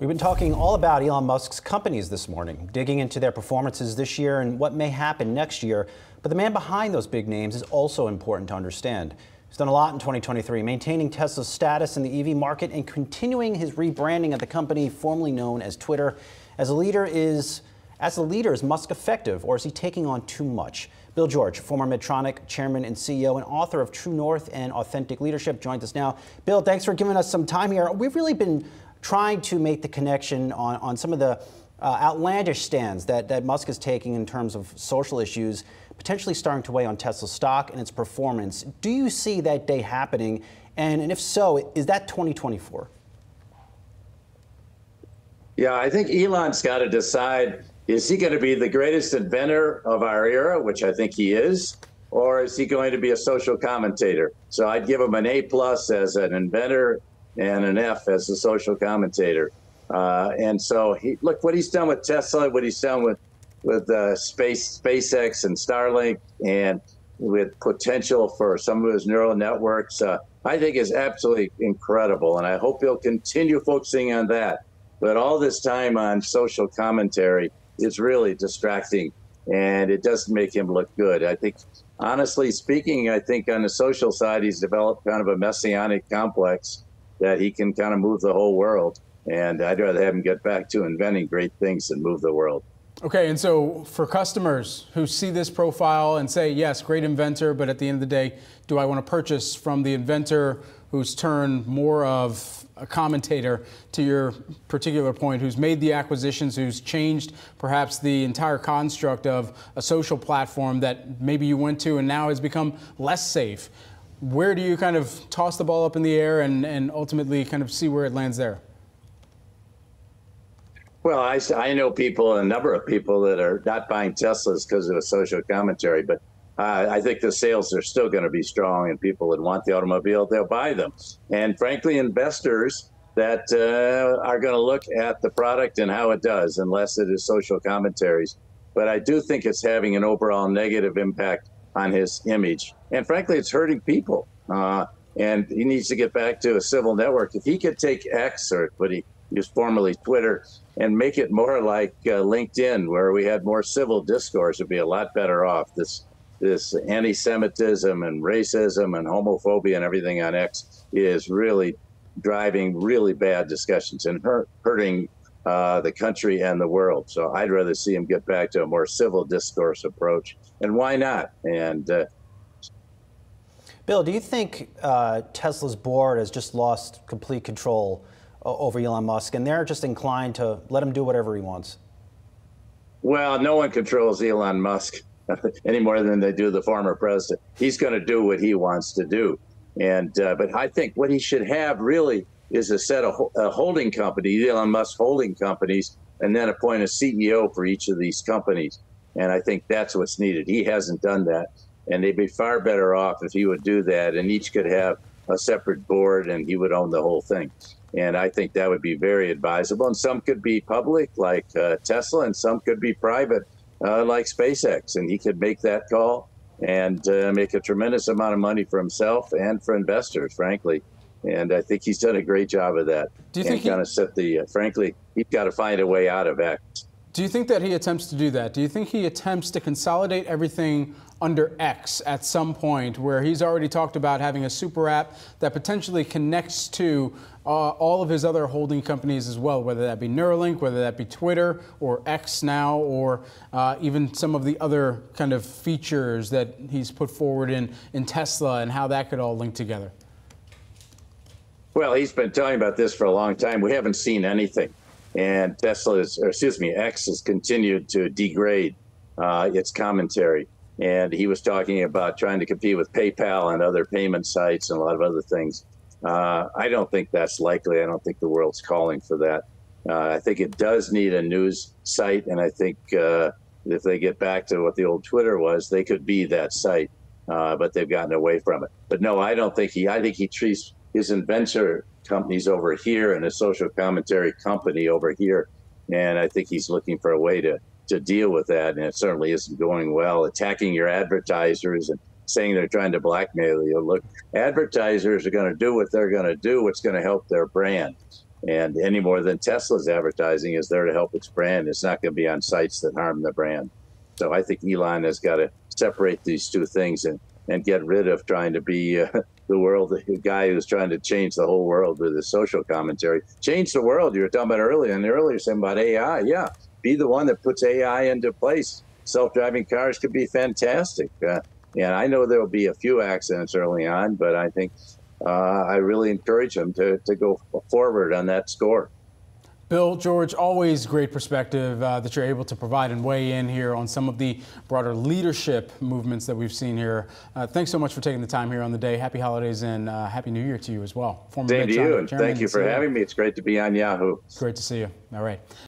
We've been talking all about Elon Musk's companies this morning, digging into their performances this year and what may happen next year. But the man behind those big names is also important to understand. He's done a lot in 2023, maintaining Tesla's status in the EV market and continuing his rebranding of the company formerly known as Twitter. As the leader, is Musk effective, or is he taking on too much? Bill George, former Medtronic chairman and CEO and author of True North and Authentic Leadership, joins us now. Bill, thanks for giving us some time here. We've really been trying to make the connection on some of the outlandish stands that Musk is taking in terms of social issues, potentially starting to weigh on Tesla's stock and its performance. Do you see that day happening? And if so, is that 2024? Yeah, I think Elon's got to decide, is he going to be the greatest inventor of our era, which I think he is, or is he going to be a social commentator? So I'd give him an A+ as an inventor and an F as a social commentator. And so look what he's done with Tesla, what he's done with SpaceX and Starlink, and with potential for some of his neural networks, I think is absolutely incredible. And I hope he'll continue focusing on that. But all this time on social commentary is really distracting, and it doesn't make him look good. I think, honestly speaking, I think on the social side, he's developed kind of a messianic complex that he can kind of move the whole world. And I'd rather have him get back to inventing great things than move the world. Okay, and so for customers who see this profile and say, yes, great inventor, but at the end of the day, do I want to purchase from the inventor who's turned more of a commentator, to your particular point, who's made the acquisitions, who's changed perhaps the entire construct of a social platform that maybe you went to and now has become less safe? Where do you kind of toss the ball up in the air and ultimately kind of see where it lands there? Well, I know people, a number of people that are not buying Teslas because of a social commentary, but I think the sales are still going to be strong, and people that want the automobile, they'll buy them. And frankly, investors that are going to look at the product and how it does, unless it is social commentaries. But I do think it's having an overall negative impact on his image. And frankly, it's hurting people. And he needs to get back to a civil network. If he could take X, or what he used formerly Twitter, and make it more like LinkedIn, where we had more civil discourse, it'd be a lot better off. This anti-Semitism and racism and homophobia and everything on X is really driving really bad discussions and hurting the country and the world. So I'd rather see him get back to a more civil discourse approach. And why not? And Bill, do you think Tesla's board has just lost complete control over Elon Musk, and they're just inclined to let him do whatever he wants? Well, no one controls Elon Musk any more than they do the former president. He's going to do what he wants to do. And but I think what he should have really is a set of holding companies, Elon Musk holding companies, and then appoint a CEO for each of these companies. And I think that's what's needed. He hasn't done that. And they'd be far better off if he would do that, and each could have a separate board and he would own the whole thing. And I think that would be very advisable. And some could be public, like Tesla, and some could be private, like SpaceX. And he could make that call and make a tremendous amount of money for himself and for investors, frankly. And I think he's done a great job of that. Do you think kind of set the, frankly, he's got to find a way out of X. Do you think that he attempts to do that? Do you think he attempts to consolidate everything under X at some point, where he's already talked about having a super app that potentially connects to all of his other holding companies as well, whether that be Neuralink, whether that be Twitter or X now, or even some of the other kind of features that he's put forward in Tesla, and how that could all link together? Well, he's been talking about this for a long time. We haven't seen anything. And X has continued to degrade its commentary. And he was talking about trying to compete with PayPal and other payment sites and a lot of other things. I don't think that's likely. I don't think the world's calling for that. I think it does need a news site. And I think if they get back to what the old Twitter was, they could be that site. But they've gotten away from it. But no, I don't think I think he treats his inventor companies over here and a social commentary company over here. And I think he's looking for a way to deal with that. And it certainly isn't going well. Attacking your advertisers and saying they're trying to blackmail you. Look, advertisers are going to do what they're going to do, what's going to help their brand. And any more than Tesla's advertising is there to help its brand. It's not going to be on sites that harm the brand. So I think Elon has got to separate these two things and get rid of trying to be the guy who's trying to change the whole world with his social commentary. Change the world. You were talking about earlier, and earlier saying about AI. Yeah, be the one that puts AI into place. Self-driving cars could be fantastic. And I know there will be a few accidents early on, but I think I really encourage them to go forward on that score. Bill George, always great perspective that you're able to provide and weigh in here on some of the broader leadership movements that we've seen here. Thanks so much for taking the time here on the day. Happy holidays and Happy New Year to you as well. Same to you, and thank you for having me. It's great to be on Yahoo. Great to see you. All right.